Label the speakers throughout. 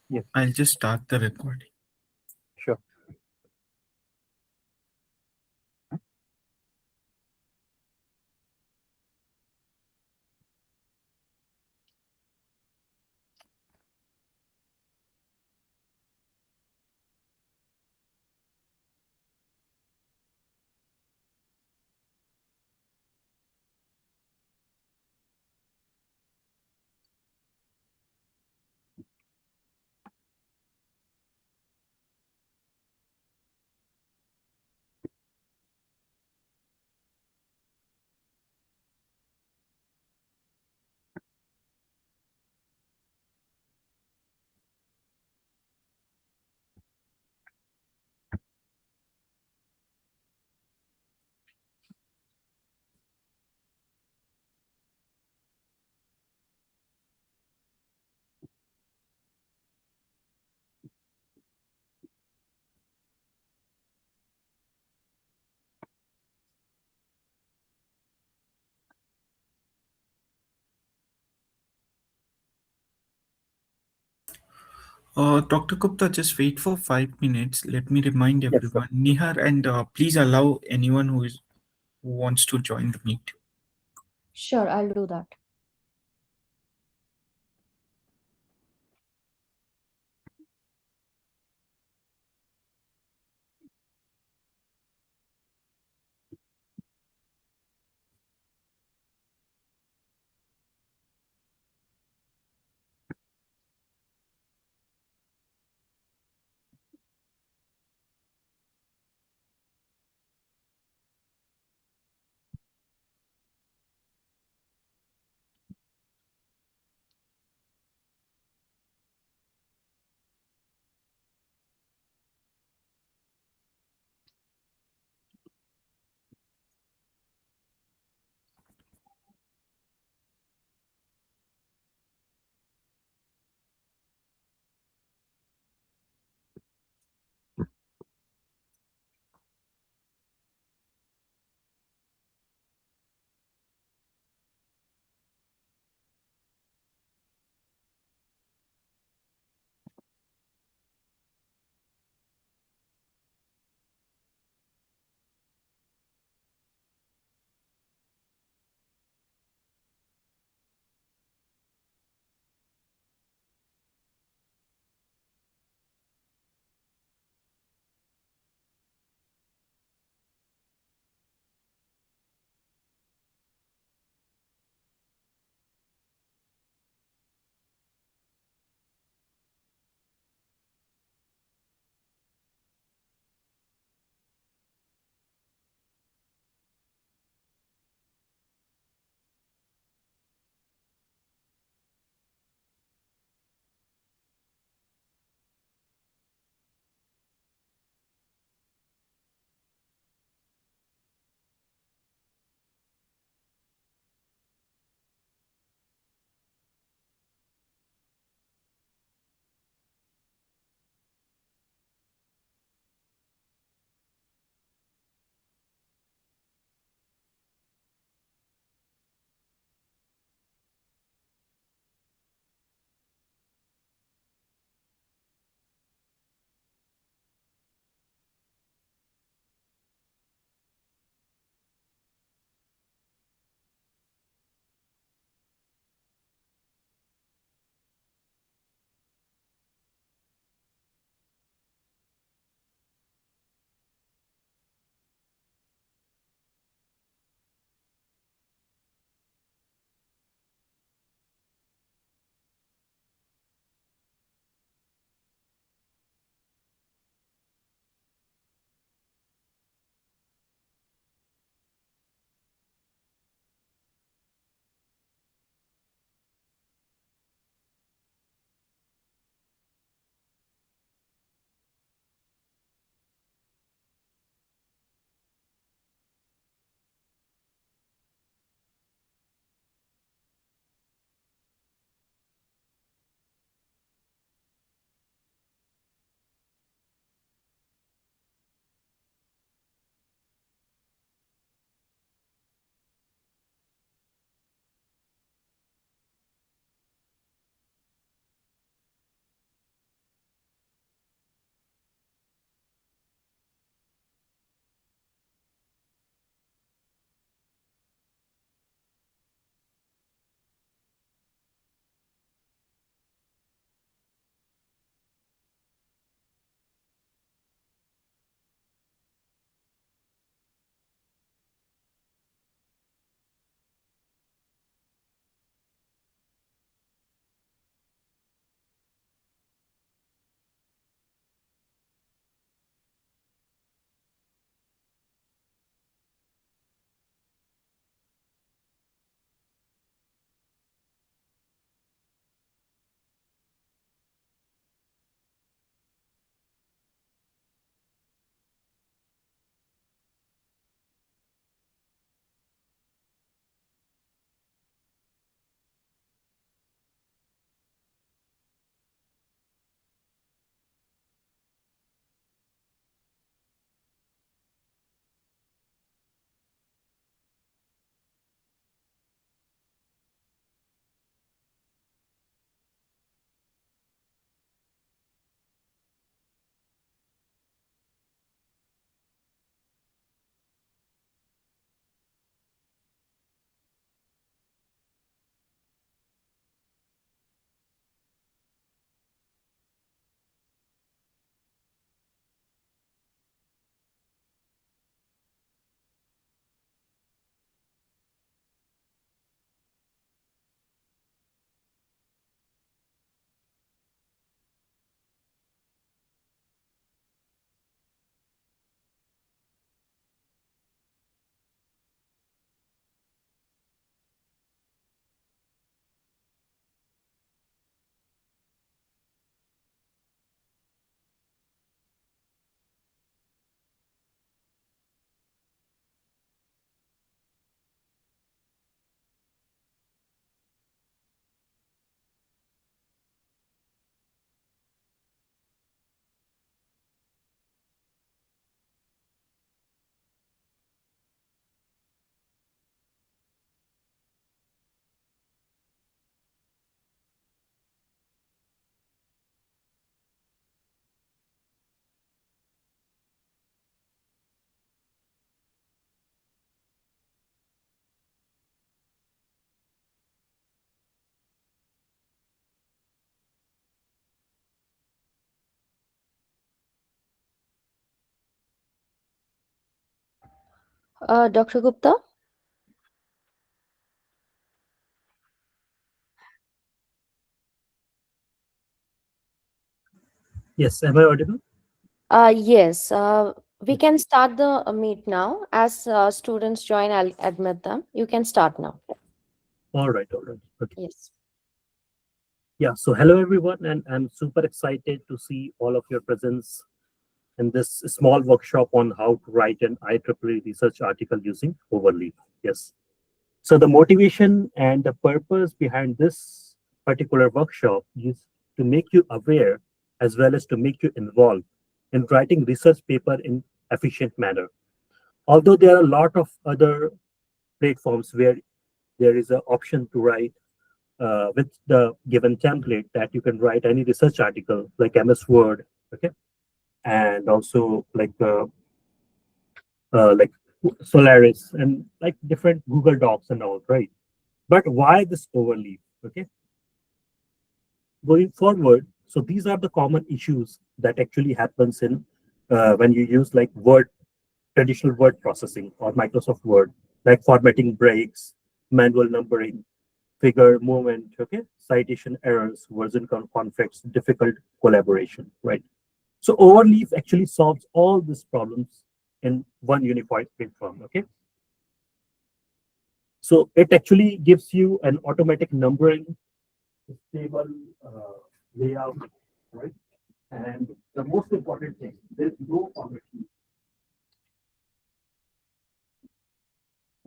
Speaker 1: Yes,
Speaker 2: I'll just start the recording.
Speaker 1: sure.
Speaker 2: Dr. Gupta, just wait for 5 minutes. Let me remind
Speaker 1: Yes, sir.
Speaker 2: everyone. Nihar, and please allow anyone who wants to join the meet.
Speaker 3: Sure, I'll do that. Dr. Gupta?
Speaker 1: Yes, am I audible?
Speaker 3: Yes, we can start the meet now. As students join, I'll admit them. You can start now.
Speaker 1: All right, all right. Okay.
Speaker 3: Yes.
Speaker 1: Yeah, so hello everyone, and I'm super excited to see all of your presence in this small workshop on how to write an IEEE research article using Overleaf. Yes. So the motivation and the purpose behind this particular workshop is to make you aware as well as to make you involved in writing research paper in efficient manner. Although there are a lot of other platforms where there is an option to write with the given template that you can write any research article like MS Word, okay, and also like Solaris and like different Google Docs and all, right? But why this overleaf? Okay, going forward, so these are the common issues that actually happens in when you use like Word, traditional word processing or Microsoft Word, like formatting breaks, manual numbering, figure movement, okay, citation errors, version conflicts, difficult collaboration, right? So Overleaf actually solves all these problems in one unified platform, okay? So it actually gives you an automatic numbering, stable layout, right? And the most important thing, there's no formatting.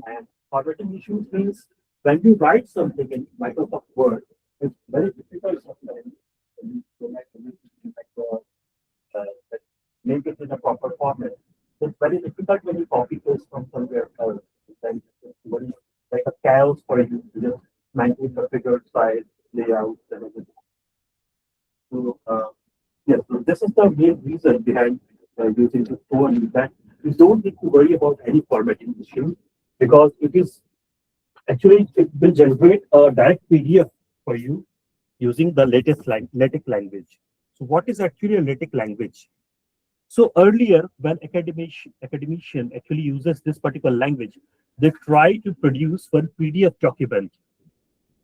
Speaker 1: And formatting issues means when you write something in Microsoft Word, it's very difficult sometimes when you select everything like make it in a proper format. It's very difficult when you copy paste from somewhere else. Then it's very like a chaos for you to just maintain the figure size, layout, and everything. So yes, so this is the main reason behind using the store that you don't need to worry about any formatting issue because it is actually it will generate a direct PDF for you using the latest LaTeX language. So what is actually a LaTeX language? So earlier, when academician actually uses this particular language, they try to produce one PDF document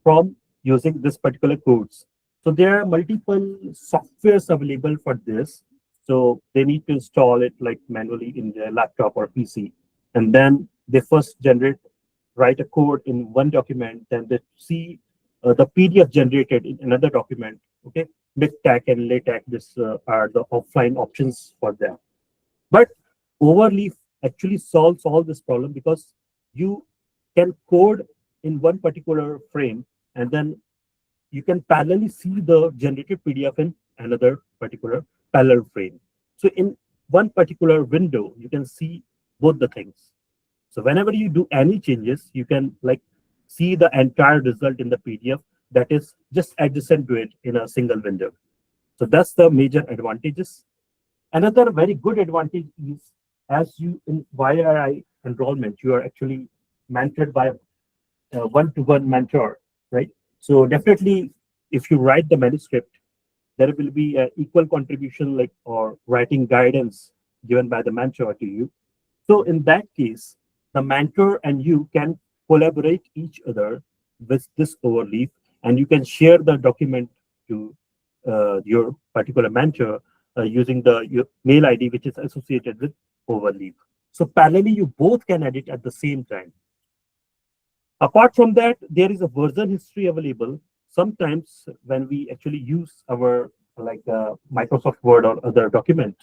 Speaker 1: from using this particular codes. So there are multiple softwares available for this. So they need to install it like manually in their laptop or PC. And then they first write a code in one document, then they see the PDF generated in another document. Okay, BigTech and LaTeX, this are the offline options for them. But Overleaf actually solves all this problem because you can code in one particular frame and then you can parallelly see the generated PDF in another particular parallel frame. So in one particular window, you can see both the things. So whenever you do any changes, you can like see the entire result in the PDF that is just adjacent to it in a single window. So that's the major advantages. Another very good advantage is as you in YRI enrollment, you are actually mentored by a one-to-one mentor, right? So definitely, if you write the manuscript, there will be an equal contribution, like or writing guidance given by the mentor to you. So in that case, the mentor and you can collaborate each other with this overleaf, and you can share the document to your particular mentor using your mail ID, which is associated with overleaf. So parallelly, you both can edit at the same time. Apart from that, there is a version history available. Sometimes when we actually use our Microsoft Word or other document,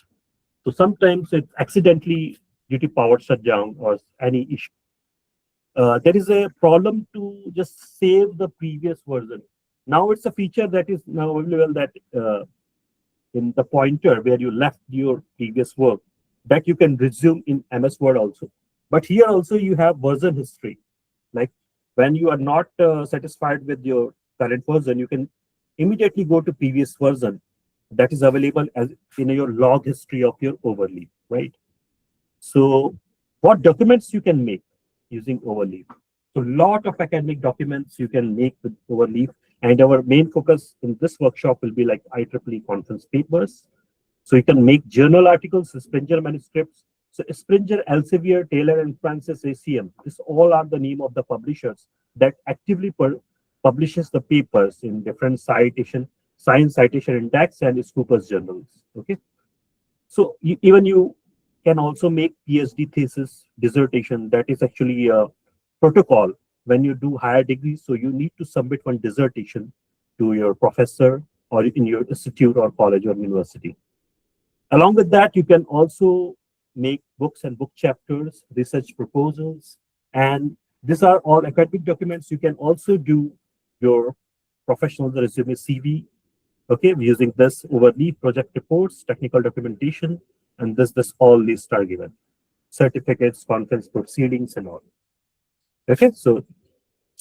Speaker 1: so sometimes it accidentally due to power shutdown or any issue, there is a problem to just save the previous version. Now it's a feature that is now available that in the pointer where you left your previous work that you can resume in MS Word also. But here also you have version history. Like when you are not satisfied with your current version, you can immediately go to previous version that is available as in your log history of your overlay, right? So what documents you can make using Overleaf? So lot of academic documents you can make with Overleaf. And our main focus in this workshop will be like IEEE conference papers. So you can make journal articles, Springer manuscripts, So Springer, Elsevier, Taylor, and Francis ACM, this all are the name of the publishers that actively publishes the papers in different science citation index and Scopus journals. Okay. So even you can also make PhD thesis dissertation. That is actually a protocol when you do higher degrees. So you need to submit one dissertation to your professor or in your institute or college or university. Along with that, you can also make books and book chapters, research proposals, and these are all academic documents. You can also do your professional resume CV, okay, using this overleaf project reports, technical documentation, and this all lists are given. Certificates, conference proceedings, and all. Okay, so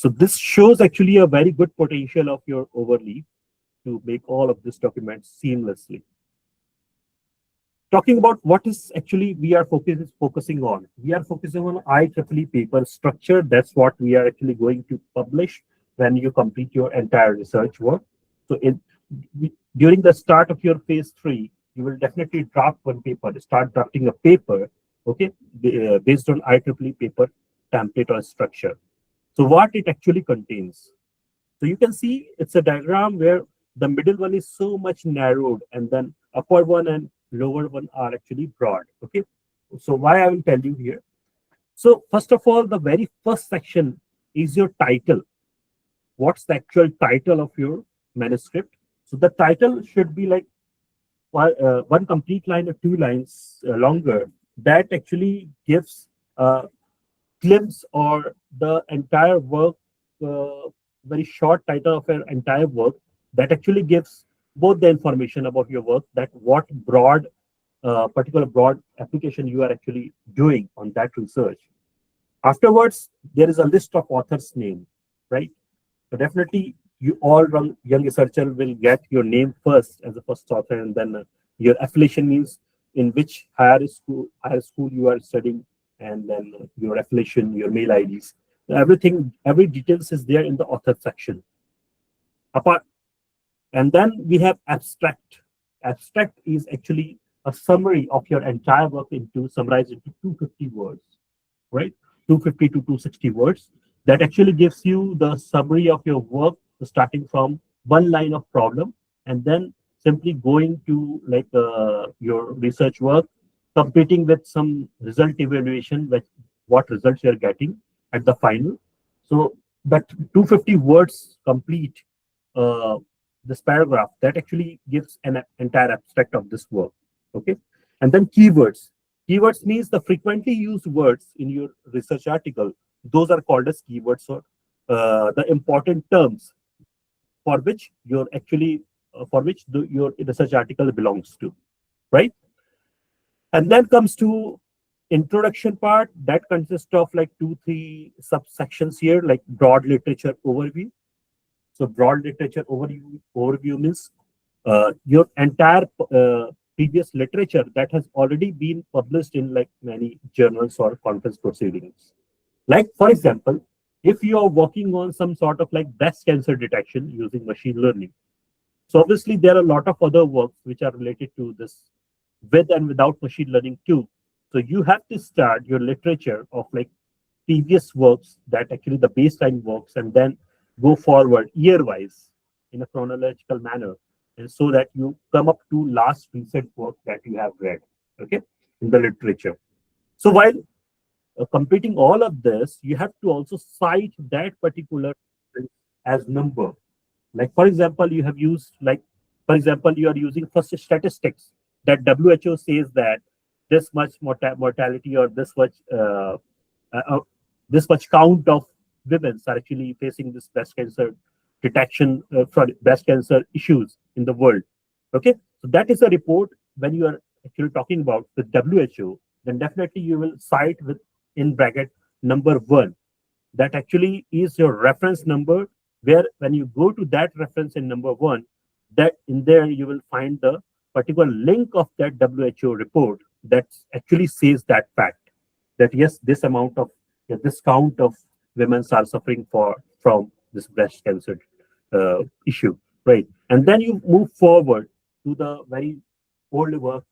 Speaker 1: this shows actually a very good potential of your overleaf to make all of these documents seamlessly. Talking about what is actually we are focusing on. We are focusing on IEEE paper structure. That's what we are actually going to publish when you complete your entire research work. So during the start of your phase 3, you will definitely draft one paper, start drafting a paper, okay, based on IEEE paper template or structure. So what it actually contains. So you can see it's a diagram where the middle one is so much narrowed and then upper one and lower one are actually broad. Okay. So why I will tell you here. So first of all, the very first section is your title. What's the actual title of your manuscript? So the title should be like one complete line or 2 lines longer. That actually gives a glimpse or the entire work, very short title of an entire work that actually gives both the information about your work, that what broad, particular broad application you are actually doing on that research. Afterwards, there is a list of authors' name, right? So definitely, you all young researcher will get your name first as the first author, and then your affiliation means in which higher school you are studying, and then your affiliation, your mail IDs, everything, every details is there in the author section. Apart, and then we have abstract. Abstract is actually a summary of your entire work summarized into 250 words, right? 250 to 260 words. That actually gives you the summary of your work, starting from one line of problem and then simply going to like your research work, competing with some result evaluation, with what results you're getting at the final. So that 250 words complete uh, this paragraph that actually gives an entire abstract of this work. Okay. And then keywords. Keywords means the frequently used words in your research article. Those are called as keywords, or the important terms for which you're actually your research article belongs to, right? And then comes to introduction part that consists of like 2-3 subsections here, like broad literature overview. So broad literature overview means your entire previous literature that has already been published in like many journals or conference proceedings. Like for example, if you are working on some sort of like breast cancer detection using machine learning, so obviously there are a lot of other works which are related to this with and without machine learning too. So you have to start your literature of like previous works, that actually the baseline works, and then go forward year wise in a chronological manner, and so that you come up to last recent work that you have read, okay, in the literature. So while completing all of this, you have to also cite that particular as number. Like for example, you have used like, for example, you are using first statistics that WHO says that this much mortality or uh, uh, this much count of women are actually facing this breast cancer detection, breast cancer issues in the world. Okay, so that is a report. When you are actually talking about the WHO, then definitely you will cite with in bracket number 1. That actually is your reference number, where when you go to that reference in number 1, that in there you will find the particular link of that WHO report that actually says that fact, that yes, this amount of, this count of women are suffering from this breast cancer issue, right? And then you move forward to the very old work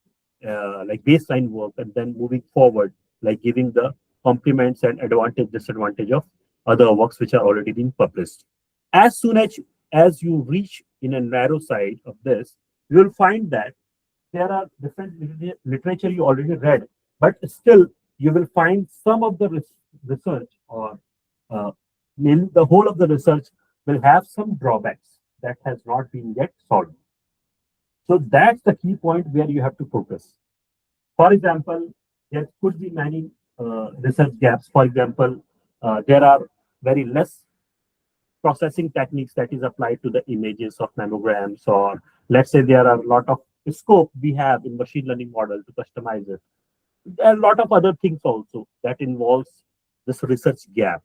Speaker 1: like baseline work, and then moving forward, like giving the compliments and advantage, disadvantage of other works which are already being published. As soon as you reach in a narrow side of this, you will find that there are different literature you already read, but still you will find some of the research, or uh, in the whole of the research will have some drawbacks that has not been yet solved. So that's the key point where you have to focus. For example, there could be many research gaps. For example, there are very less processing techniques that is applied to the images of mammograms, or let's say there are a lot of scope we have in machine learning model to customize it. There are a lot of other things also that involves this research gap.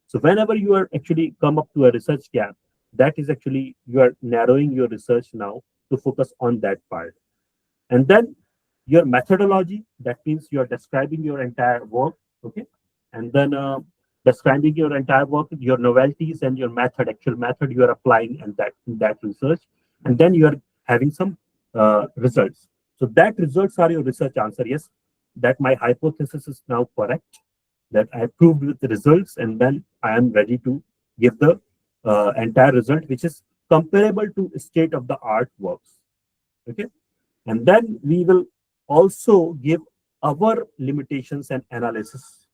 Speaker 1: So whenever you are actually come up to a research gap, that is actually you are narrowing your research now to focus on that part. And then your methodology, that means you are describing your entire work, okay? And then describing your entire work, your novelties and your method, actual method you are applying and that research. And then you are having some results. So that results are your research answer. Yes, that my hypothesis is now correct, that I proved with the results, and then I am ready to give the entire result, which is comparable to state of the art works. Okay, and then we will also give our limitations and analysis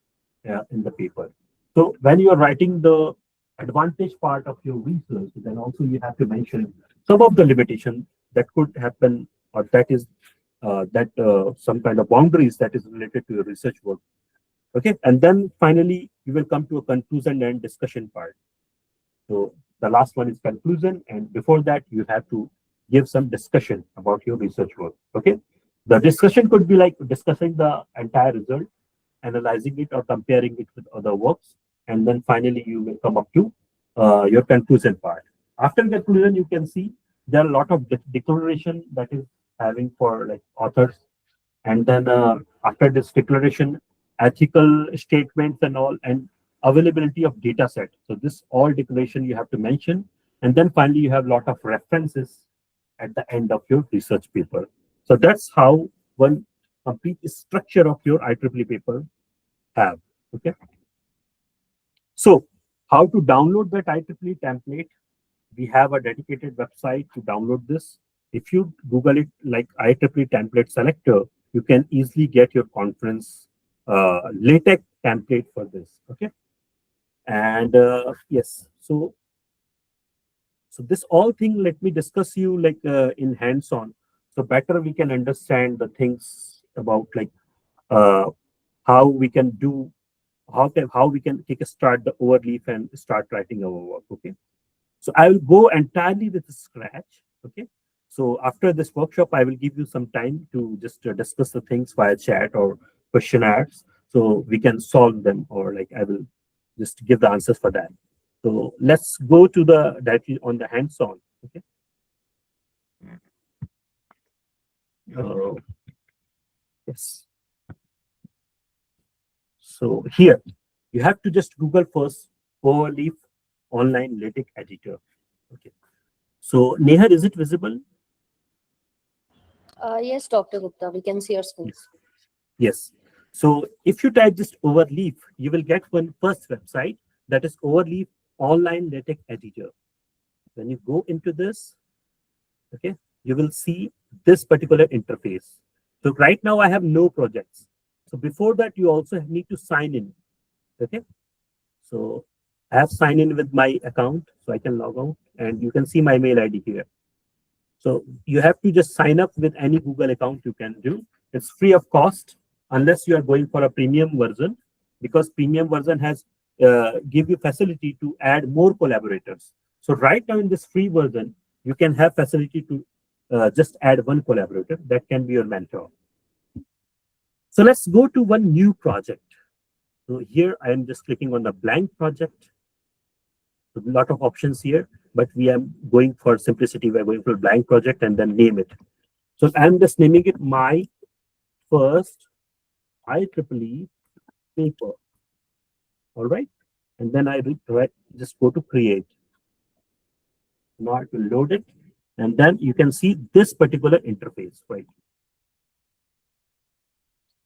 Speaker 1: in the paper. So when you are writing the advantage part of your research, then also you have to mention some of the limitation that could happen, or that is some kind of boundaries that is related to your research work. Okay, and then finally you will come to a conclusion and discussion part. So the last one is conclusion, and before that you have to give some discussion about your research work. Okay, the discussion could be like discussing the entire result, analyzing it or comparing it with other works, and then finally you will come up to your conclusion part. After conclusion, you can see there are a lot of declaration that is having for like authors, and then after this declaration, ethical statements and all, and availability of data set. So this all declaration you have to mention, and then finally you have a lot of references at the end of your research paper. So that's how one complete structure of your IEEE paper have. Okay. So how to download that IEEE template? We have a dedicated website to download this. If you Google it like IEEE template selector, you can easily get your conference LaTeX template for this. Okay. And yes, so this all thing, let me discuss you like in hands-on, so better we can understand the things about like uh, how we can do, how we can take a start the overleaf and start writing our work. Okay, so I will go entirely with scratch. Okay, so after this workshop I will give you some time to just discuss the things via chat or questionnaires, so we can solve them, or like I will just give the answers for that. So let's go to the directly on the hands-on. Okay. Uh, yes. So here you have to just Google first Overleaf online LaTeX editor. Okay. So Neha, is it visible?
Speaker 3: Yes, Dr. Gupta, we can see your screen.
Speaker 1: Yes. Yes. So if you type just Overleaf, you will get one first website, that is Overleaf online LaTeX editor. When you go into this, okay, you will see this particular interface. So right now I have no projects. So before that, you also need to sign in. Okay. So I have signed in with my account, so I can log out, and you can see my mail ID here. So you have to just sign up with any Google account you can do. It's free of cost unless you are going for a premium version, because premium version has give you facility to add more collaborators. So right now in this free version, you can have facility to just add one collaborator that can be your mentor. So let's go to one new project. So here I am just clicking on the blank project. So a lot of options here, but we are going for simplicity. We're going for blank project and then name it. So I'm just naming it my first IEEE paper. All right. And then I just go to create. Now I will load it. And then you can see this particular interface, right?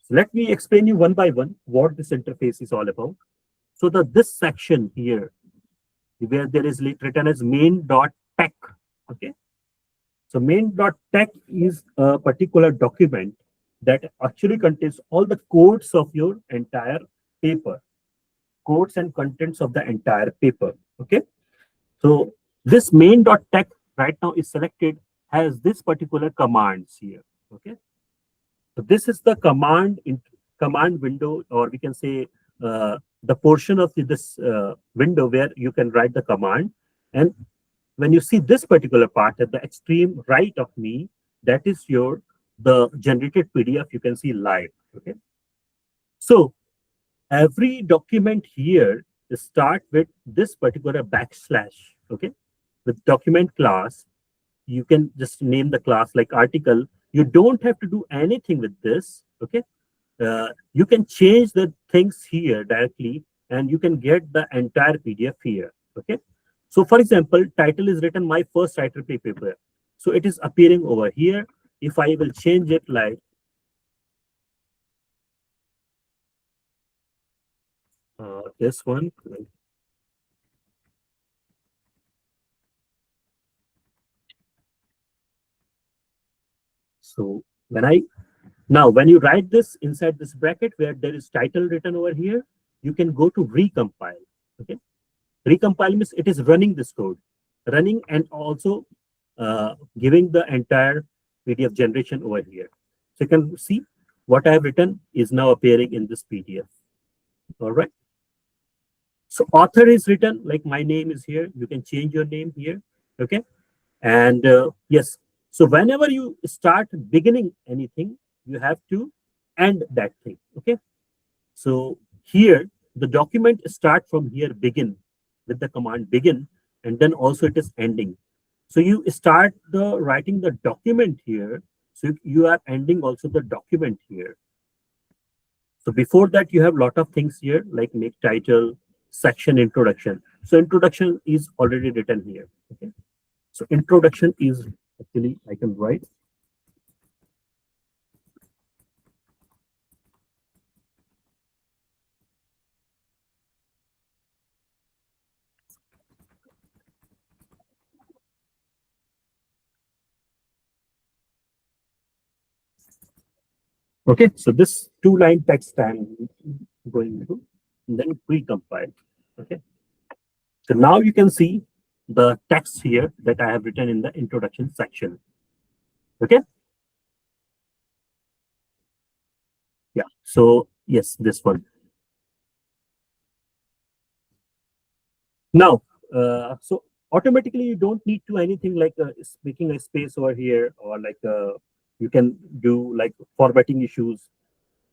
Speaker 1: So let me explain you one by one what this interface is all about. So this section here, where there is written as main.tech. Okay. So main.tech is a particular document that actually contains all the codes of your entire paper, codes and contents of the entire paper. Okay. So this main.tech right now is selected, has this particular commands here. Okay. So this is the command window, or we can say the portion of this window where you can write the command. And when you see this particular part at the extreme right of me, that is the generated PDF you can see live. Okay. So every document here start with this particular backslash. Okay. With document class, you can just name the class like article. You don't have to do anything with this. Okay. You can change the things here directly, and you can get the entire PDF here. Okay. So for example, title is written my first IEEE paper. So it is appearing over here. If I will change it like this one. So when you write this inside this bracket where there is title written over here, you can go to recompile. Okay. Recompile means it is running this code, running and also giving the entire PDF generation over here. So you can see what I have written is now appearing in this PDF. All right. So author is written like my name is here. You can change your name here. Okay. And yes, so whenever you start beginning anything, you have to end that thing. Okay. So here the document start from here begin with the command begin, and then also it is ending. So you start the writing the document here. So you are ending also the document here. So before that, you have a lot of things here like make title, section, introduction. So introduction is already written here. Okay. So introduction is actually I can write. Okay. So this 2-line text I'm going to then precompile. Okay. So now you can see the text here that I have written in the introduction section. Okay. Yeah. So yes, this one. Now, so automatically you don't need to anything like making a space over here, or like you can do like formatting issues.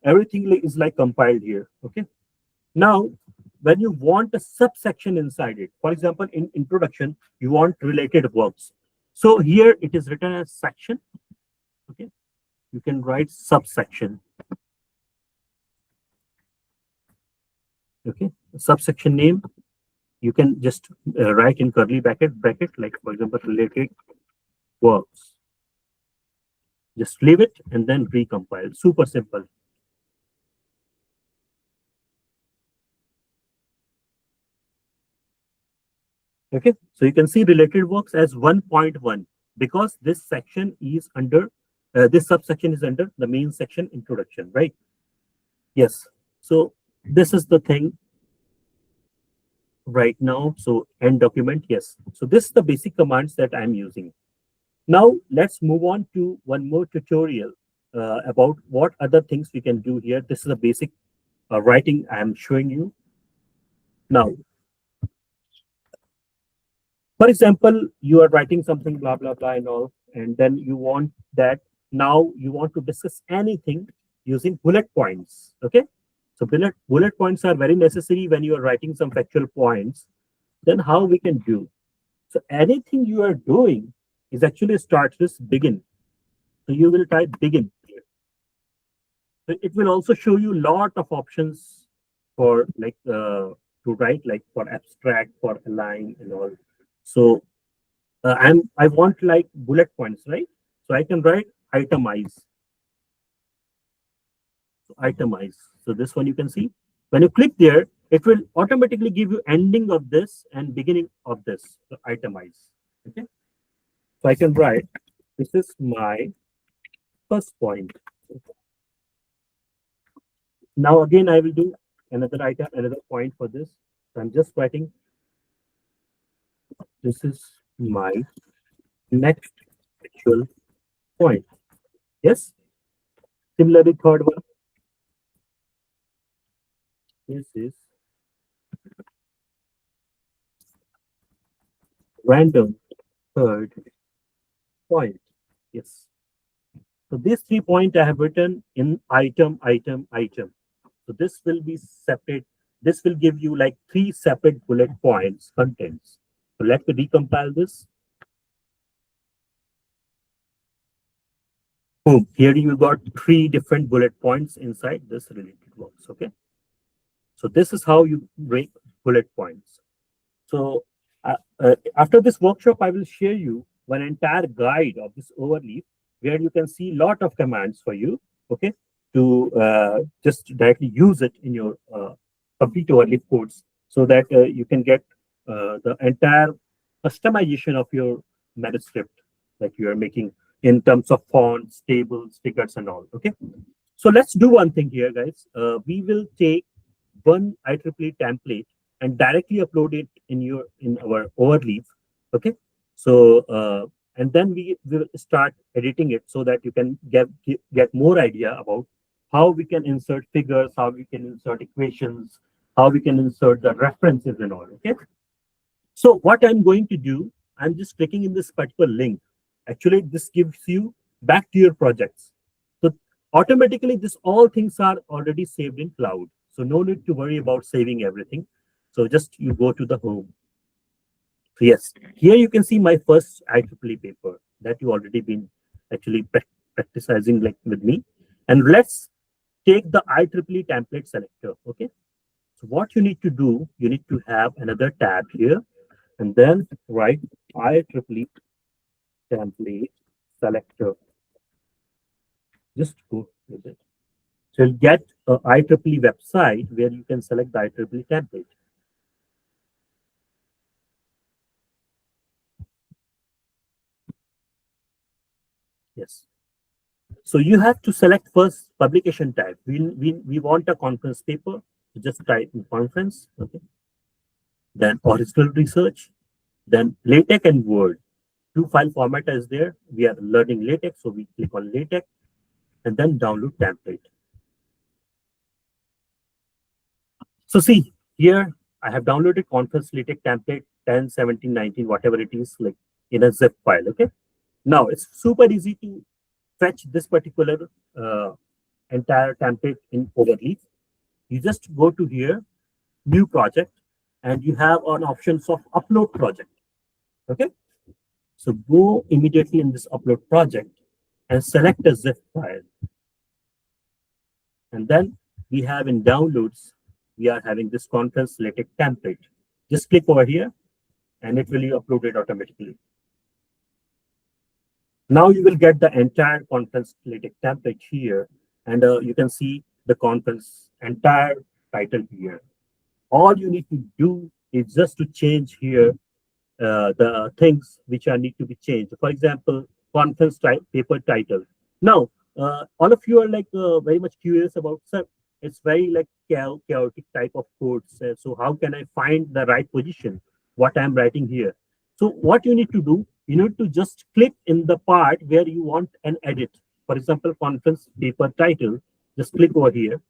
Speaker 1: Everything is like compiled here. Okay. Now, when you want a subsection inside it, for example, in introduction, you want related works. So here it is written as section. Okay. You can write subsection. Okay. Subsection name, you can just write in curly bracket, like for example, related works. Just leave it and then recompile. Super simple. Okay, so you can see related works as 1.1 because this section is under this subsection is under the main section introduction, right? Yes. So this is the thing right now. So end document, yes. So this is the basic commands that I'm using. Now let's move on to one more tutorial about what other things we can do here. This is a basic writing I'm showing you. Now, for example, you are writing something, blah, blah, blah, and all, and then you want that now you want to discuss anything using bullet points. Okay. So bullet points are very necessary when you are writing some factual points. Then how we can do? So anything you are doing is actually starts with begin. So you will type begin here. So it will also show you lot of options for like to write, like for abstract, for align and all. So I want like bullet points, right? So I can write itemize. itemize. So this one you can see. When you click there, it will automatically give you ending of this and beginning of this. So itemize. Okay. So I can write, this is my first point. Now again, I will do another item, another point for this. So I'm just writing, this is my next actual point. Yes. Similarly, third one. This is random third point. Yes. So these 3 points I have written in item, item, item. So this will be separate. This will give you like 3 separate bullet points contents. So let me recompile this. Boom. Here you got 3 different bullet points inside this related works. Okay. So this is how you break bullet points. So after this workshop, I will share you one entire guide of this overleaf where you can see a lot of commands for you, okay, to just directly use it in your complete overleaf codes so that you can get the entire customization of your manuscript that you are making in terms of fonts, tables, tickets, and all, okay. So let's do one thing here, guys. We will take one IEEE template and directly upload it in our overleaf. Okay. So and then we will start editing it so that you can get more idea about how we can insert figures, how we can insert equations, how we can insert the references and all. Okay. So what I'm going to do, I'm just clicking in this particular link. Actually, this gives you back to your projects. So automatically, this all things are already saved in cloud. So no need to worry about saving everything. So just you go to the home. So yes, here you can see my first IEEE paper that you already been actually practicing like with me. And let's take the IEEE template selector. Okay. So what you need to do, you need to have another tab here and then write IEEE template selector. Just go with it. So you'll get a IEEE website where you can select the IEEE template. Yes. So you have to select first publication type. We want a conference paper. So just type in conference. Okay. Then original research. Then LaTeX and Word. 2 file format is there. We are learning LaTeX, so we click on LaTeX and then download template. So see here, I have downloaded conference LaTeX template 10, 17, 19, whatever it is, like in a zip file. Okay. Now it's super easy to fetch this particular entire template in Overleaf. You just go to here, new project, and you have an options of upload project. Okay. So go immediately in this upload project and select a zip file. And then we have in downloads, we are having this conference LaTeX template. Just click over here and it will be uploaded automatically. Now you will get the entire conference LaTeX template here, and you can see the conference entire title here. All you need to do is just to change here the things which are need to be changed. For example, conference paper title. Now, all of you are like very much curious about, sir, it's very like chaotic type of codes. So how can I find the right position, what I'm writing here? So what you need to do, you need to just click in the part where you want an edit. For example, conference paper title, just click over here.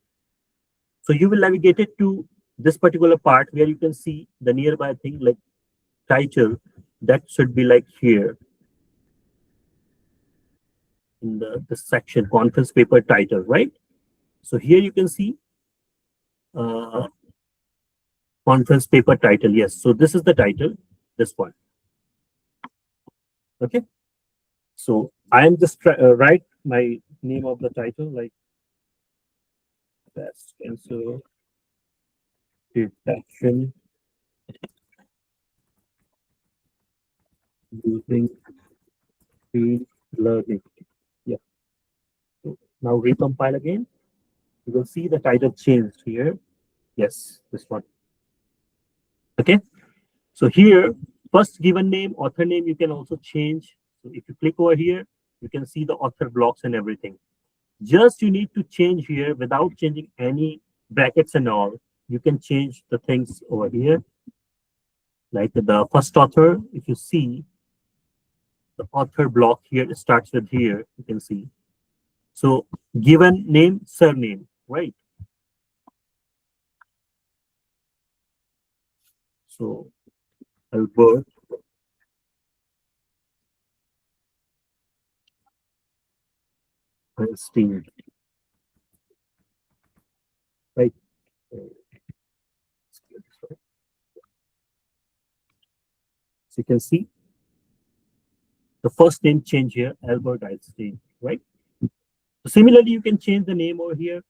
Speaker 1: So you will navigate it to this particular part where you can see the nearby thing like title. That should be like here in the section conference paper title, right? So here you can see uh, conference paper title. Yes, so this is the title, this one. Okay, so I am just write my name of the title like best cancer detection using field learning. Yeah. So now recompile again. You will see the title changed here. Yes, this one. Okay. So here, first given name, author name, you can also change. So if you click over here, you can see the author blocks and everything. Just you need to change here without changing any brackets and all. You can change the things over here. Like the first author, if you see the author block here, it starts with here, you can see. So given name, surname, right? So Albert Einstein, right? So you can see the first name change here, Albert Einstein, right? So similarly, you can change the name over here.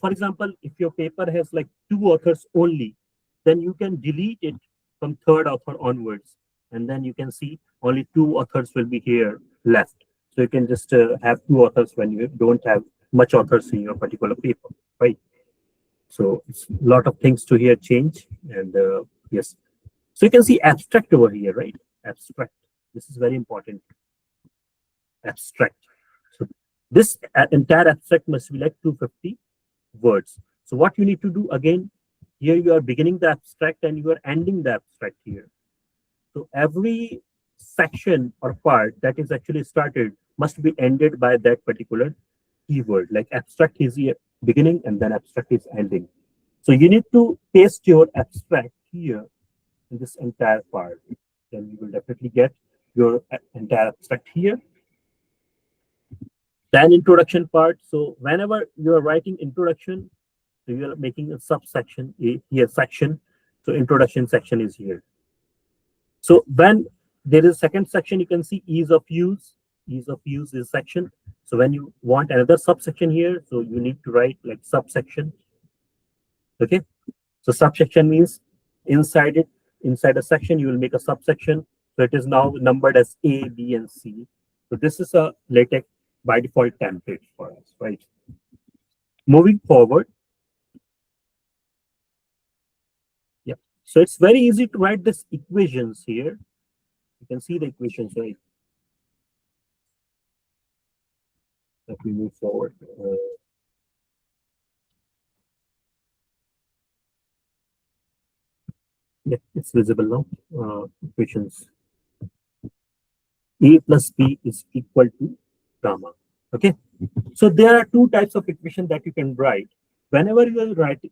Speaker 1: For example, if your paper has like 2 authors only, then you can delete it from 3rd author onwards. And then you can see only 2 authors will be here left. So you can just have 2 authors when you don't have much authors in your particular paper, right? So it's a lot of things to here change. And yes, so you can see abstract over here, right? Abstract. This is very important. Abstract. So this entire abstract must be like 250 words. So what you need to do again, here you are beginning the abstract and you are ending the abstract here. So every section or part that is actually started must be ended by that particular keyword. Like abstract is the beginning and then abstract is ending. So you need to paste your abstract here in this entire part. Then you will definitely get your entire abstract here. Then introduction part. So whenever you are writing introduction, so you are making a subsection here section. So introduction section is here. So when there is second section, you can see ease of use. Ease of use is section. So when you want another subsection here, so you need to write like subsection. Okay. So subsection means inside it, inside a section, you will make a subsection. So it is now numbered as A, B, and C. So this is a LaTeX by default template for us, right? Moving forward. Yeah. So it's very easy to write this equations here. You can see the equations, right? Let me move forward. Yeah, it's visible now. Equations. A plus B is equal to gamma. Okay. So there are 2 types of equation that you can write. Whenever you are writing,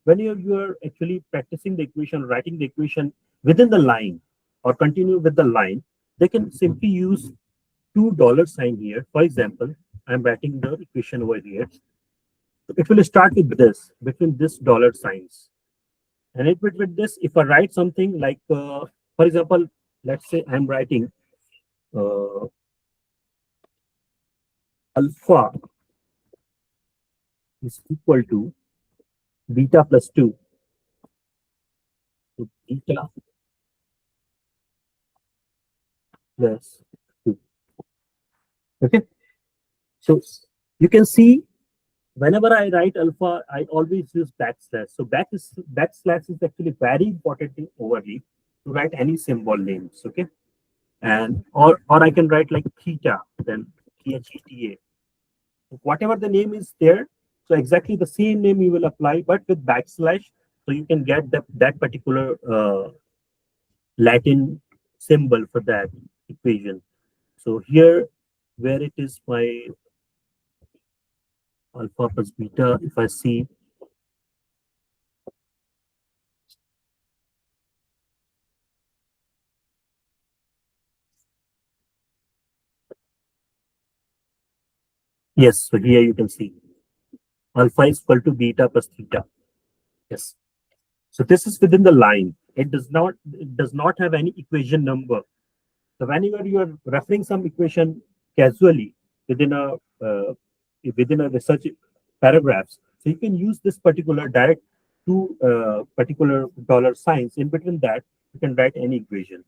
Speaker 1: when you are actually practicing the equation, writing the equation within the line or continue with the line, they can simply use $2 sign here. For example, I'm writing the equation over here. So it will start with this, between this dollar signs. And it with this, if I write something like, for example, let's say I'm writing alpha is equal to beta plus 2. So beta plus 2. Okay. So you can see whenever I write alpha, I always use backslash. So backslash is actually very important thing overly to write any symbol names. Okay. And or I can write like theta, then theta. Whatever the name is there, so exactly the same name you will apply, but with backslash, so you can get that particular Latin symbol for that equation. So here, where it is my alpha plus beta, if I see, yes, so here you can see alpha is equal to beta plus theta. Yes. So this is within the line. It does not have any equation number. So whenever you are referring some equation casually within a research paragraphs, so you can use this particular direct 2 particular dollar signs. In between that, you can write any equation.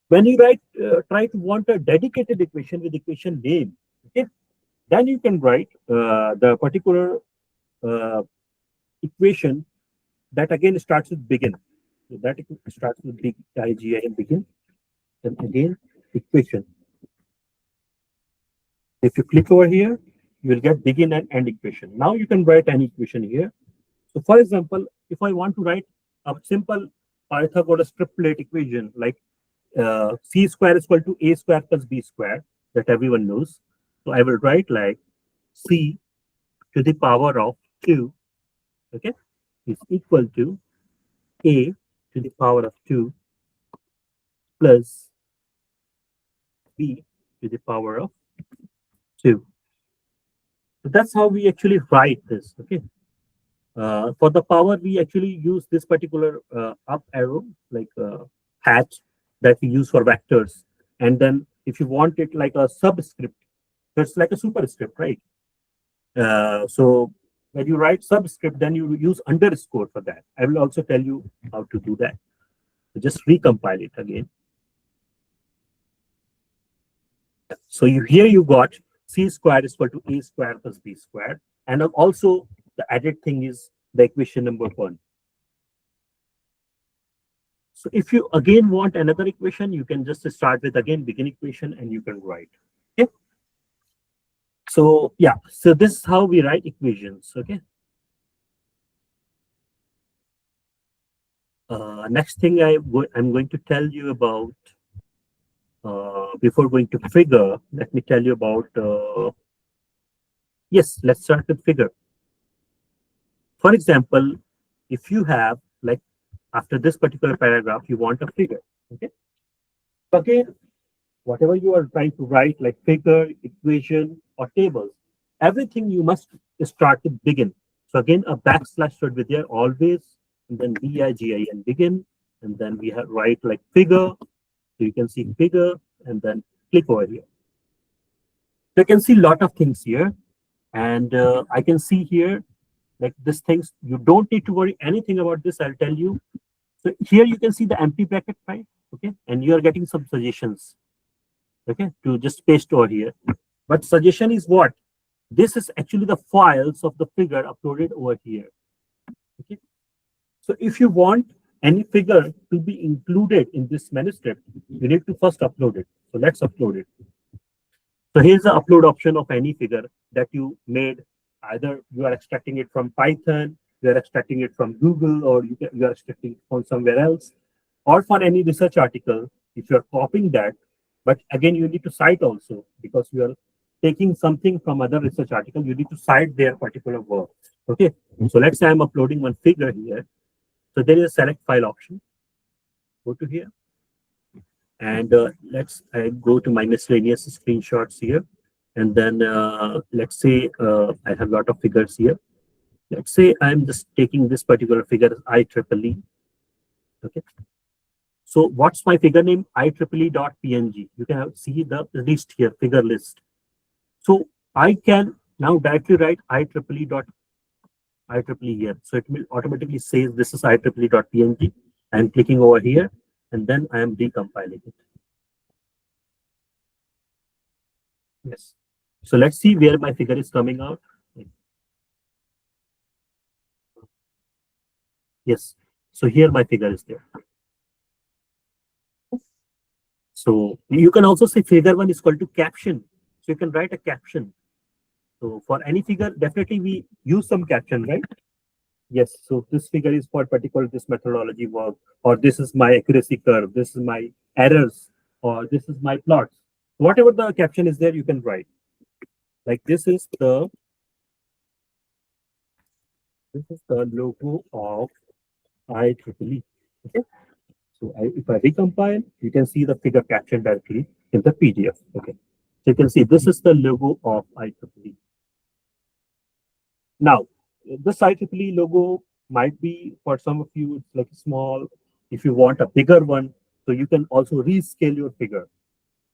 Speaker 1: When you write, try to want a dedicated equation with equation name. Okay, Then you can write the particular equation that again starts with begin. So that starts with big IGI and begin. Then again equation. If you click over here, you will get begin and end equation. Now you can write an equation here. So for example, if I want to write a simple Pythagoras triplet equation like c square is equal to a square plus b square that everyone knows. So I will write like c to the power of 2, okay, is equal to a to the power of 2 plus b to the power of 2. So that's how we actually write this, okay. For the power, we actually use this particular up arrow, like hatch that we use for vectors. And then if you want it like a subscript, that's like a superscript, right? So when you write subscript, then you use underscore for that. I will also tell you how to do that. So just recompile it again. So here you got c squared is equal to a squared plus b squared. And also the added thing is the equation number 1. So if you again want another equation, you can just start with again begin equation and you can write. Okay. So yeah, so this is how we write equations. Okay. Next thing I'm going to tell you about before going to figure, let me tell you about yes, let's start with figure. For example, if you have like after this particular paragraph, you want a figure. Okay. So again, whatever you are trying to write, like figure, equation, or tables, everything you must start with begin. So again, a backslash should be there always, and then BIGIN begin, and then we have write like figure. So you can see figure, and then click over here. So you can see a lot of things here, and I can see here like this things. You don't need to worry anything about this. I'll tell you. So here you can see the empty bracket, right? Okay, and you are getting some suggestions. Okay, to just paste over here. But suggestion is what? This is actually the files of the figure uploaded over here. Okay. So if you want any figure to be included in this manuscript, you need to first upload it. So let's upload it. So here's the upload option of any figure that you made. Either you are extracting it from Python, you are extracting it from Google, or you are extracting it from somewhere else, or for any research article. If you are copying that, but again, you need to cite also because you are taking something from other research article, you need to cite their particular work. Okay. So let's say I'm uploading one figure here. So there is a select file option. Go to here. And let's go to my miscellaneous screenshots here. And then let's say I have a lot of figures here. Let's say I'm just taking this particular figure IEEE. Okay. So what's my figure name? IEEE.png. You can see the list here, figure list. So I can now directly write IEEE here. So it will automatically say this is IEEE.png. I'm clicking over here and then I am decompiling it. Yes. So let's see where my figure is coming out. Yes. So here my figure is there. So you can also say figure 1 is equal to caption. So you can write a caption. So for any figure, definitely we use some caption, right? Yes. So this figure is for particular this methodology work, or this is my accuracy curve, this is my errors, or this is my plots. Whatever the caption is there, you can write. Like this is the logo of IEEE. Okay. So if I recompile, you can see the figure caption directly in the PDF. Okay. So you can see this is the logo of IEEE. Now, this IEEE logo might be for some of you, it's like small. If you want a bigger one, so you can also rescale your figure.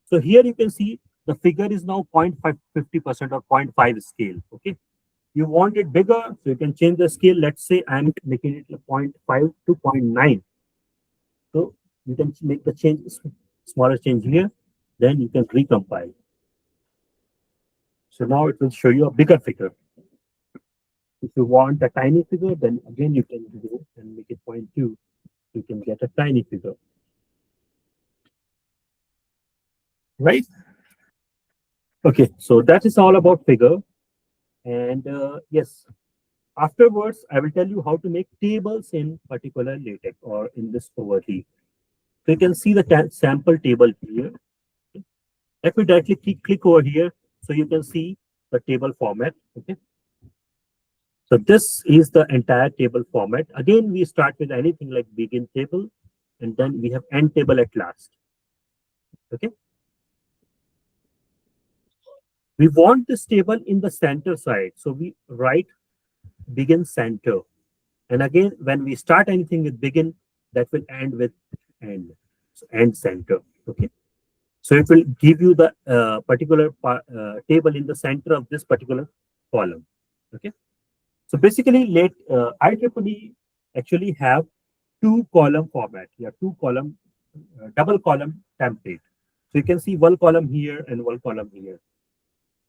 Speaker 1: So here you can see the figure is now 0.50% or 0.5 scale. Okay. You want it bigger, so you can change the scale. Let's say I'm making it 0.5 to 0.9. So you can make the change, smaller change here, then you can recompile. So now it will show you a bigger figure. If you want a tiny figure, then again you can go and make it 0.2. You can get a tiny figure, right? Okay, so that is all about figure. And yes, afterwards, I will tell you how to make tables in particular LaTeX or in this overlay. So you can see the sample table here. Let me directly click over here so you can see the table format. Okay. So this is the entire table format. Again, we start with anything like begin table, and then we have end table at last. Okay. We want this table in the center side. So we write begin center. And again, when we start anything with begin, that will end with end. So end center. Okay. So it will give you the particular table in the center of this particular column. Okay. So basically, IEEE actually have two column format. Yeah, two column, double column template. So you can see one column here and one column here.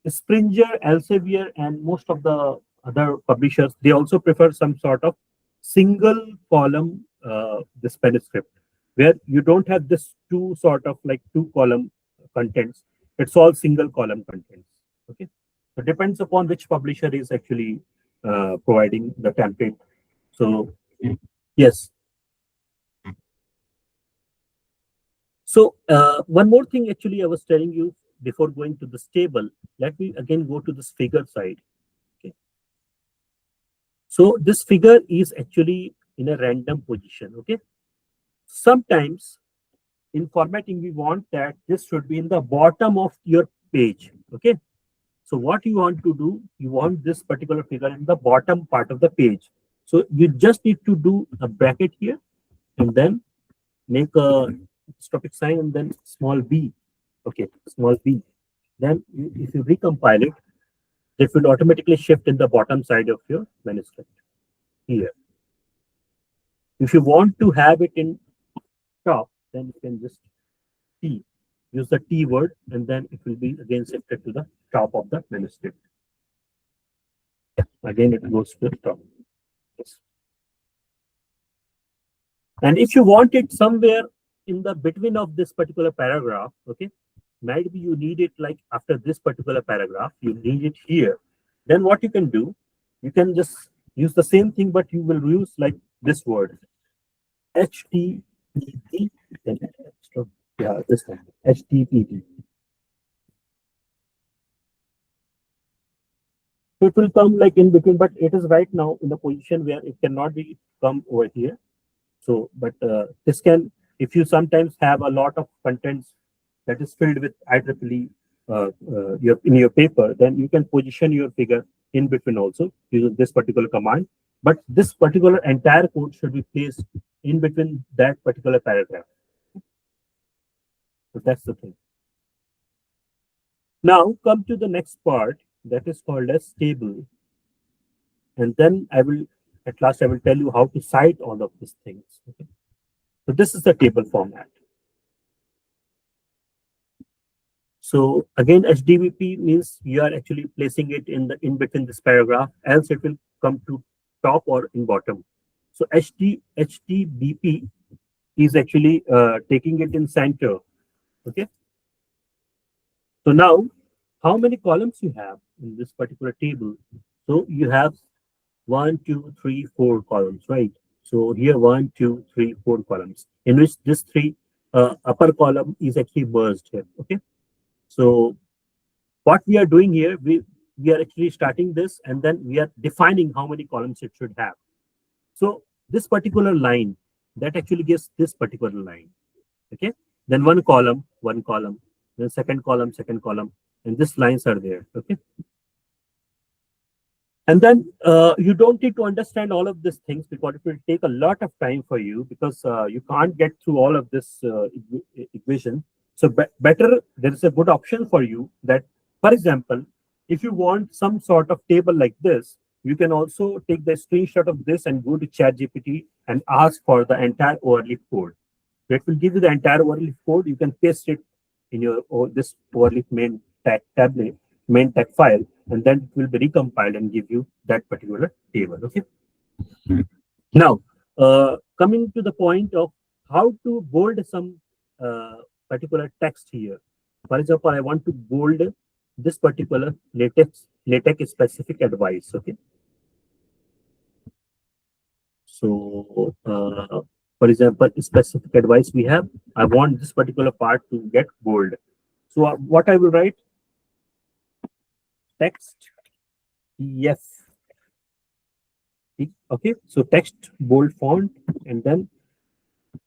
Speaker 1: Springer, Elsevier, and most of the other publishers, they also prefer some sort of single column this manuscript, where you don't have this two sort of like two column contents. It's all single column contents. Okay, so depends upon which publisher is actually providing the template. So yes. So one more thing, actually, I was telling you before going to this table. Let me again go to this figure side. Okay. So this figure is actually in a random position. Okay. Sometimes in formatting, we want that this should be in the bottom of your page. Okay. So what you want to do, you want this particular figure in the bottom part of the page. So you just need to do a bracket here and then make a stopic sign and then small b. Okay, small b. Then if you recompile it, it will automatically shift in the bottom side of your manuscript here. If you want to have it in top, then you can just T, use the T word, and then it will be again shifted to the top of the manuscript. Again, it goes to the top. Yes. And if you want it somewhere in the between of this particular paragraph, okay, maybe you need it like after this particular paragraph, you need it here. Then what you can do, you can just use the same thing, but you will use like this word, HTTP. Then yeah, this one, HTTP. So it will come like in between, but it is right now in the position where it cannot be come over here. So, but this can, if you sometimes have a lot of contents that is filled with IEEE in your paper, then you can position your figure in between also using this particular command. But this particular entire code should be placed in between that particular paragraph. So that's the thing. Now come to the next part that is called as table. And then at last, I will tell you how to cite all of these things. Okay. So this is the table format. So again, HDBP means you are actually placing it in between this paragraph, else it will come to top or in bottom. So HDBP is actually taking it in center. Okay. So now, how many columns you have in this particular table? So you have 1, 2, 3, 4 columns, right? So here 1, 2, 3, 4 columns, in which this three upper column is actually merged here. Okay. So what we are doing here, we are actually starting this and then we are defining how many columns it should have. So this particular line that actually gives this particular line. Okay. Then one column, then second column, and these lines are there. Okay. And then you don't need to understand all of these things because it will take a lot of time for you because you can't get through all of this equation. So better, there is a good option for you that, for example, if you want some sort of table like this, you can also take the screenshot of this and go to ChatGPT and ask for the entire overleaf code. It will give you the entire overleaf code. You can paste it in your this overleaf main tablet, main text file, and then it will be recompiled and give you that particular table. Okay. Now, coming to the point of how to bold some particular text here. For example, I want to bold this particular latex specific advice. Okay. So, for example, specific advice we have, I want this particular part to get bold. So, what I will write, text yes. Okay, so text bold font, and then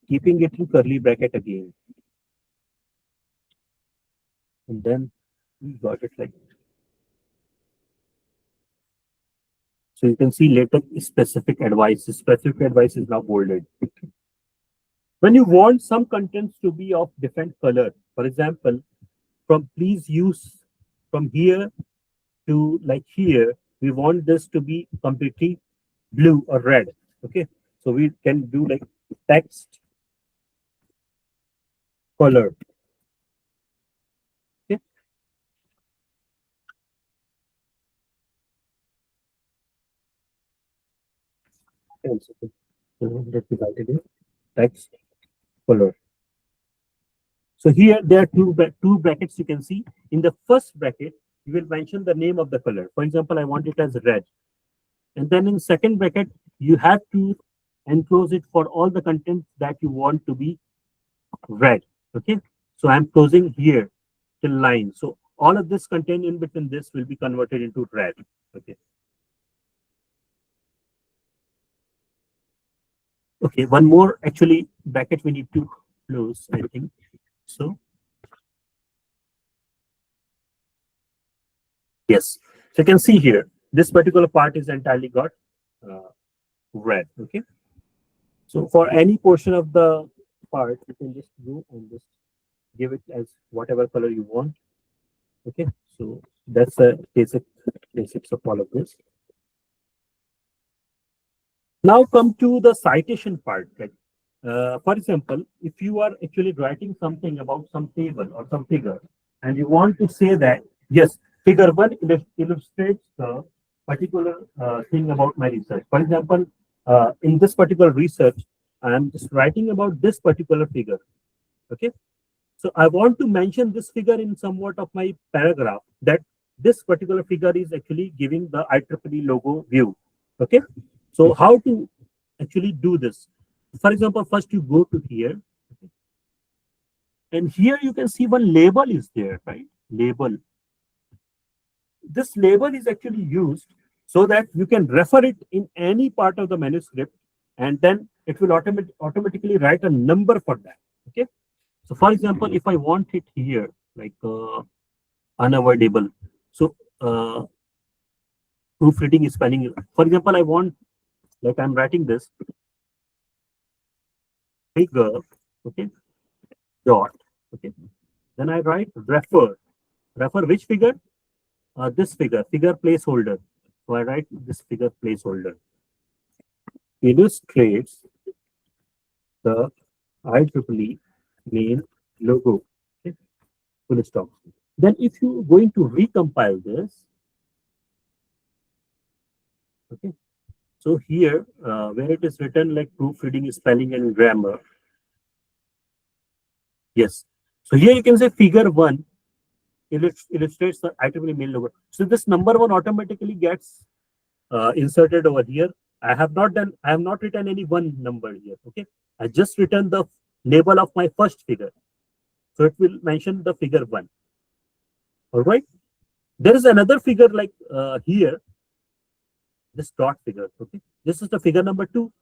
Speaker 1: keeping it in curly bracket again, and then we got it like. So you can see later specific advice. Specific advice is now bolded. When you want some contents to be of different color, for example, from please use from here to like here, we want this to be completely blue or red. Okay, so we can do like text color. Okay, and so let me write it in text color. So here there are two brackets you can see. In the first bracket, you will mention the name of the color. For example, I want it as red. And then in second bracket, you have to enclose it for all the content that you want to be red. Okay. So I'm closing here till line. So all of this content in between this will be converted into red. Okay. Okay. One more actually bracket we need to close, I think. So yes. So you can see here, this particular part is entirely got red. Okay. So for any portion of the part, you can just go and just give it as whatever color you want. Okay. So that's the basics of all of this. Now come to the citation part. Like, for example, if you are actually writing something about some table or some figure, and you want to say that, yes, figure one illustrates the particular thing about my research. For example, in this particular research, I am just writing about this particular figure. Okay. So I want to mention this figure in somewhat of my paragraph that this particular figure is actually giving the IEEE logo view. Okay. So how to actually do this? For example, first you go to here, and here you can see one label is there, right? Label. This label is actually used so that you can refer it in any part of the manuscript, and then it will automatically write a number for that. Okay. So for example, if I want it here, like unavoidable. So proofreading is spelling. For example, I want, like I'm writing this figure, okay, dot, okay. Then I write refer. Refer which figure? This figure placeholder. So I write this figure placeholder. Illustrates the IEEE main logo. Okay, full stop. Then if you're going to recompile this, okay. So here, where it is written like proofreading, spelling, and grammar. Yes. So here you can say figure one illustrates the IEEE main logo. So this number one automatically gets inserted over here. I have not written any one number here. Okay. I just written the label of my first figure. So it will mention the figure one. All right. There is another figure like here, this dot figure. Okay. This is the figure number two.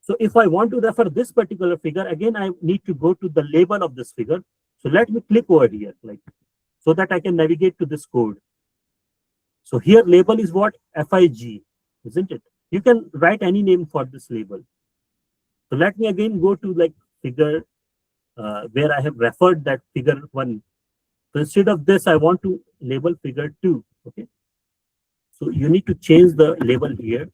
Speaker 1: So if I want to refer this particular figure, again, I need to go to the label of this figure. So let me click over here, like, so that I can navigate to this code. So here label is what? FIG, isn't it? You can write any name for this label. So let me again go to like figure where I have referred that figure one. So instead of this, I want to label figure two. Okay. So you need to change the label here.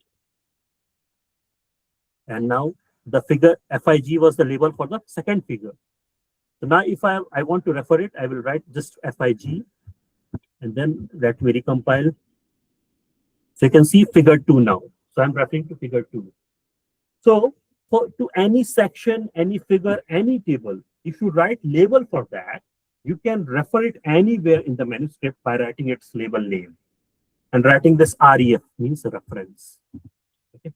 Speaker 1: And now the figure FIG was the label for the second figure. So now if I want to refer it, I will write just FIG and then let me recompile. So you can see figure 2 now. So I'm referring to figure 2. So to any section, any figure, any table, if you write label for that, you can refer it anywhere in the manuscript by writing its label name and writing this REF means reference. Okay.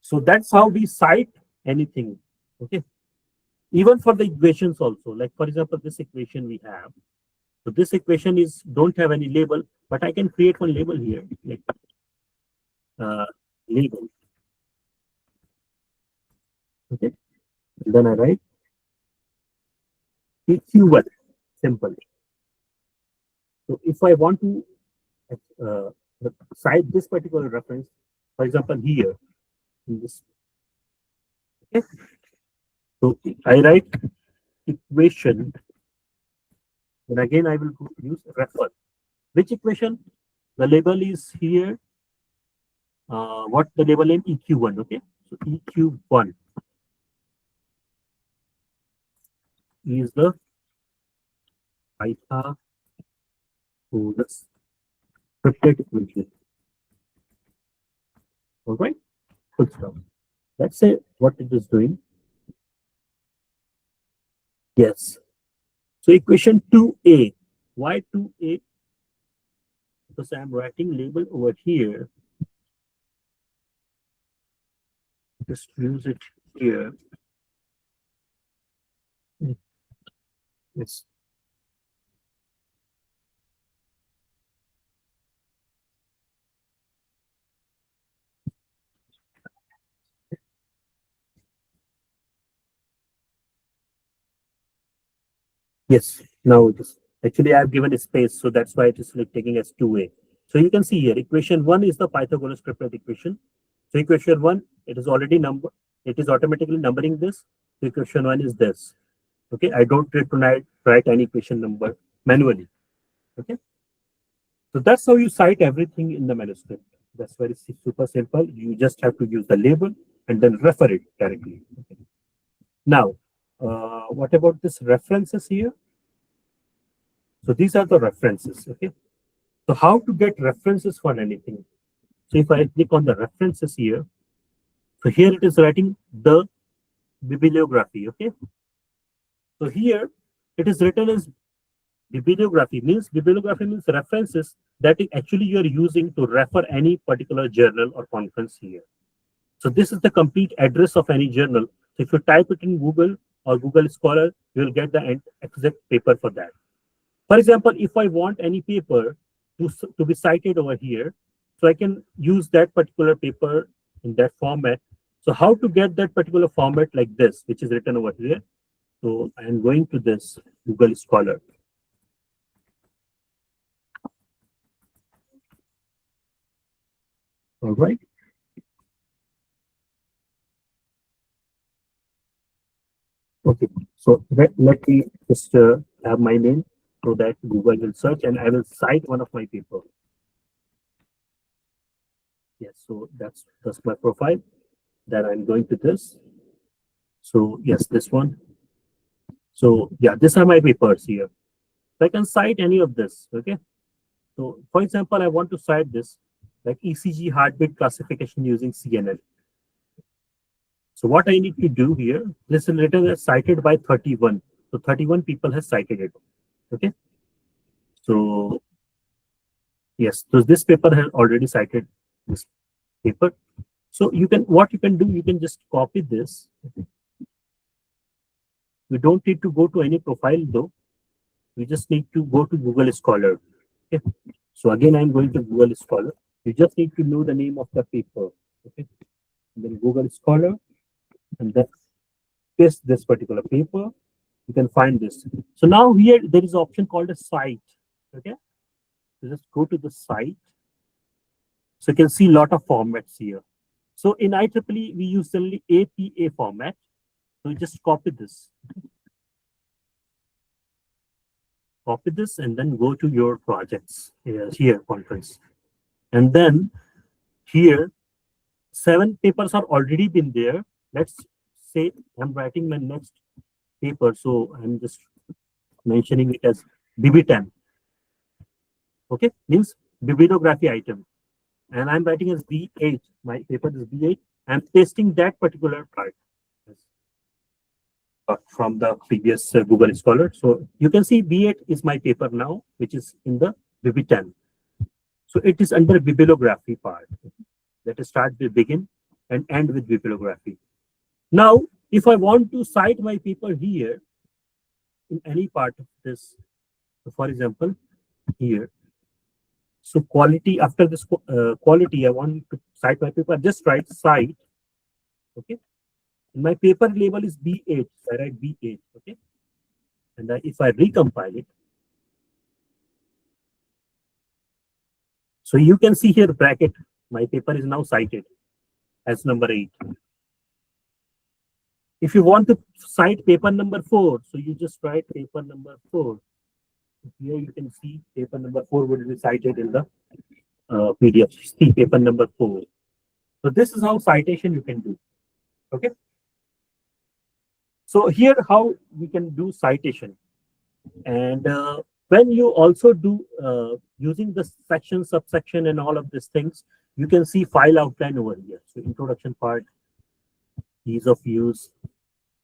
Speaker 1: So that's how we cite anything. Okay. Even for the equations also, like for example, this equation we have. So this equation is don't have any label, but I can create one label here, like label. Okay. And then I write EQ1, simple. So if I want to uh, cite this particular reference, for example, here in this, okay. So I write equation, and again I will use refer. Which equation? The label is here. What the label name? EQ1. Okay. So EQ1 is the Pythagoras triplet equation. All right. Good stuff. Let's say what it is doing. Yes. So equation 2a. Why 2a? Because I'm writing label over here. Just use it here. Yes. Yes. Now it is actually I've given a space, so that's why it is like taking as 2a. So you can see here, equation 1 is the Pythagoras triplet equation. So equation 1, it is already number, it is automatically numbering this. So equation 1 is this. Okay, I don't need to write any equation number manually. Okay, so that's how you cite everything in the manuscript. That's very super simple. You just have to use the label and then refer it directly. Okay. Now, what about this references here? So these are the references. Okay, so how to get references for anything? So if I click on the references here, so here it is writing the bibliography. Okay, so here it is written as bibliography means references that actually you are using to refer any particular journal or conference here. So this is the complete address of any journal. So if you type it in Google or Google Scholar, you will get the exact paper for that. For example, if I want any paper to be cited over here, so I can use that particular paper in that format. So how to get that particular format like this, which is written over here? So I am going to this Google Scholar. All right. Okay. So let me just have my name so that Google will search and I will cite one of my paper. Yes. So that's my profile. Then I'm going to this. So yes, this one. So yeah, these are my papers here. So I can cite any of this. Okay. So for example, I want to cite this like ECG heartbeat classification using CNN. So what I need to do here, this is written as cited by 31. So 31 people have cited it. Okay. So yes, so this paper has already cited this paper. So what you can do, you can just copy this. Okay. You don't need to go to any profile though. You just need to go to Google Scholar. Okay. So again, I'm going to Google Scholar. You just need to know the name of the paper. Okay. And then Google Scholar, and then paste this particular paper. You can find this. So now here there is an option called a site. Okay. So just go to the site. So you can see a lot of formats here. So in IEEE, we use only APA format. So you just copy this. Copy this and then go to your projects here, conference. And then here, 7 papers are already been there. Let's say I'm writing my next paper. So I'm just mentioning it as BB10. Okay, means bibliography item. And I'm writing as B8. My paper is B8. I'm pasting that particular part from the previous Google Scholar. So you can see B8 is my paper now, which is in the BB10. So it is under bibliography part. Let us start with begin and end with bibliography. Now, if I want to cite my paper here in any part of this, so for example, here. So quality, after this quality, I want to cite my paper, just write cite. Okay. And my paper label is B8. So I write B8. Okay. And if I recompile it, so you can see here bracket, my paper is now cited as number 8. If you want to cite paper number 4, so you just write paper number 4. Here you can see paper number 4 would be cited in the PDF. See paper number 4. So this is how citation you can do. Okay. So here how we can do citation. And when you also do using the section, subsection, and all of these things, you can see file outline over here. So introduction part, ease of use,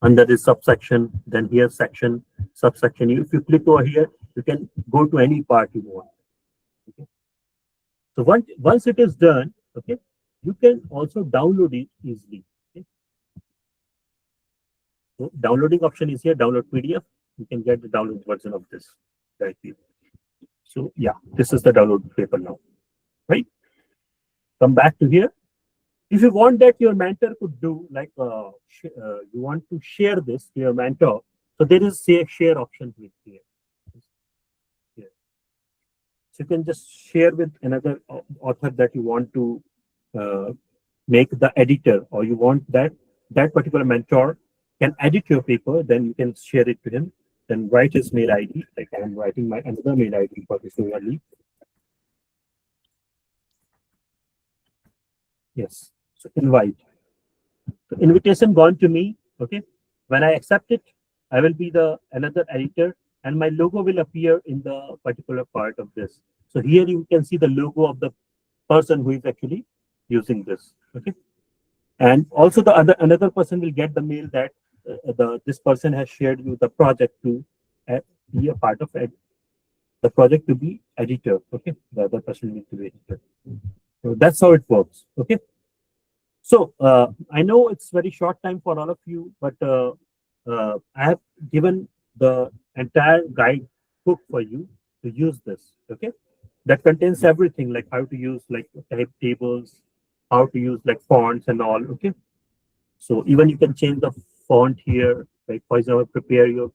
Speaker 1: under this subsection, then here section, subsection. If you click over here, you can go to any part you want. Okay. So once it is done, okay, you can also download it easily. Okay. So downloading option is here, download PDF. You can get the download version of this directly. So yeah, this is the download paper now, right? Come back to here. If you want that your mentor could do, like you want to share this to your mentor, so there is a share option with here. So you can just share with another author that you want to uh, make the editor, or you want that particular mentor can edit your paper, then you can share it to him. Then write his mail ID. Like I am writing my another mail ID for this early. Yes. So invite. So invitation gone to me. Okay. When I accept it, I will be the another editor, and my logo will appear in the particular part of this. So here you can see the logo of the person who is actually using this. Okay. And also the another person will get the mail that this person has shared you the project to be a part of it, the project to be editor. Okay. The other person will be editor. So that's how it works. Okay. So I know it's very short time for all of you, but I have given the entire guide book for you to use this. Okay, that contains everything like how to use like type tables, how to use like fonts and all. Okay, so even you can change the font here. Like for example, prepare you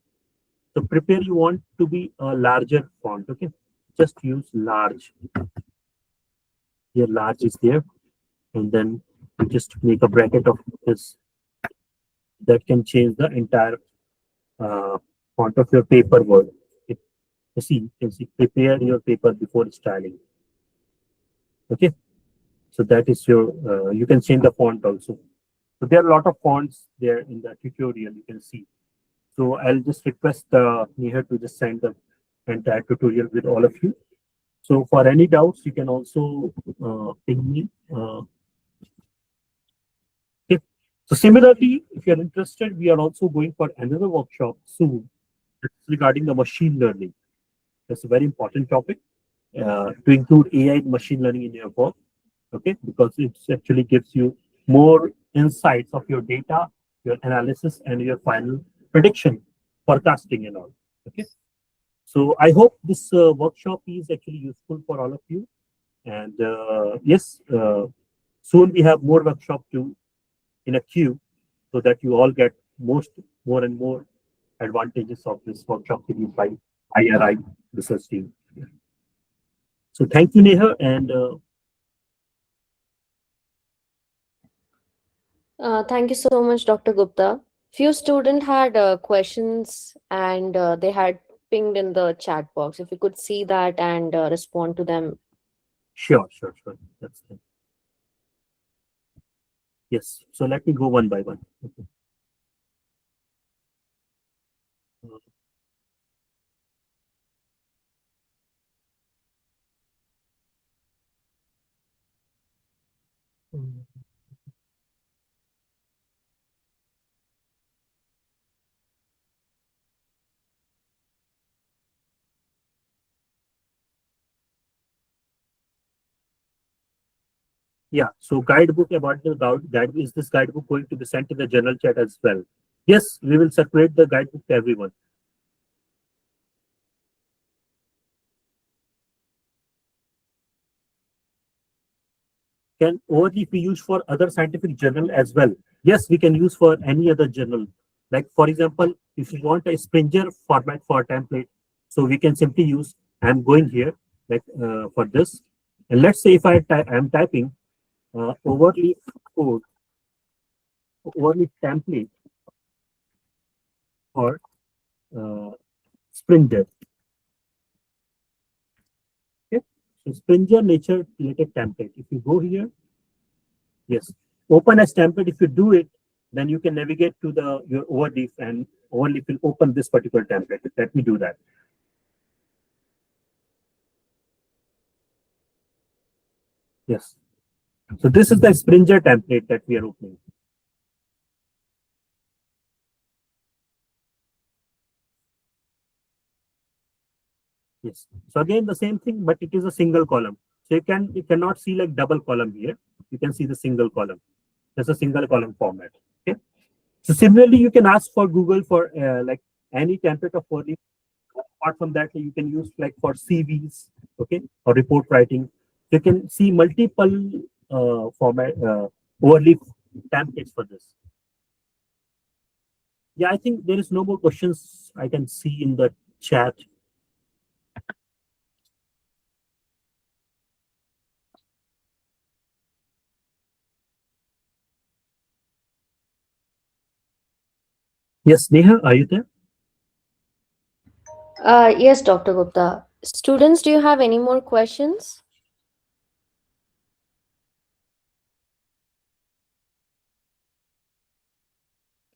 Speaker 1: want to be a larger font. Okay, just use large. Here large is there, and then you just make a bracket of this that can change the entire uh, font of your paper word. It, you can see prepare your paper before styling. Okay, so that is your you can change the font also. So there are a lot of fonts there in the tutorial you can see. So I'll just request Neha to just send the entire tutorial with all of you. So for any doubts, you can also ping me. Okay. So similarly, if you're interested, we are also going for another workshop soon regarding the machine learning. That's a very important topic to include AI and machine learning in your work. Okay, because it actually gives you more insights of your data, your analysis, and your final prediction, forecasting, and all. Okay, so I hope this workshop is actually useful for all of you. And yes, soon we have more workshop to in a queue, so that you all get more and more advantages of this workshop series by IRI research team. So thank you, Neha, and
Speaker 3: Thank you so much, Dr. Gupta. Few students had questions and they had pinged in the chat box. If you could see that and respond to them.
Speaker 1: sure. That's it. Yes. So let me go one by one. Okay. Yeah, so guidebook about the guide, is this guidebook going to be sent in the general chat as well? Yes, we will circulate the guidebook to everyone. Can overleaf be used for other scientific journal as well? Yes, we can use for any other journal. Like for example, if you want a Springer format for a template, so we can simply use, I'm going here, like for this. And let's say if I'm typing overleaf code, overleaf template for uh, Springer. Okay. So Springer nature related template. If you go here, yes, open as template. If you do it, then you can navigate to the your overleaf and overleaf will open this particular template. Let me do that. Yes. So this is the Springer template that we are opening. Yes. So again, the same thing, but it is a single column. So you cannot see like double column here. You can see the single column. That's a single column format. Okay. So similarly, you can ask for Google for like any template of overleaf. Apart from that, you can use like for CVs, okay, or report writing. You can see multiple format overleaf templates for this. Yeah, I think there is no more questions I can see in the chat. Yes, Neha, are you there?
Speaker 3: Yes, Dr. Gupta. Students, do you have any more questions?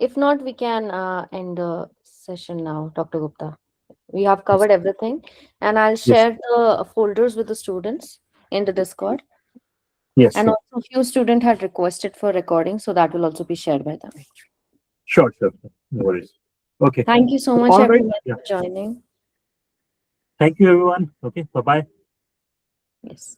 Speaker 3: If not, we can end the session now, Dr. Gupta. We have covered everything, and I'll
Speaker 1: Yes.
Speaker 3: share the folders with the students in the Discord.
Speaker 1: Yes,
Speaker 3: And
Speaker 1: sure.
Speaker 3: also, a few students had requested for recording, so that will also be shared by them.
Speaker 1: Sure, sure. No worries. Okay.
Speaker 3: Thank you so much,
Speaker 1: All right.
Speaker 3: everyone,
Speaker 1: Yeah.
Speaker 3: for joining.
Speaker 1: Thank you, everyone. Okay. Bye bye.
Speaker 3: Yes.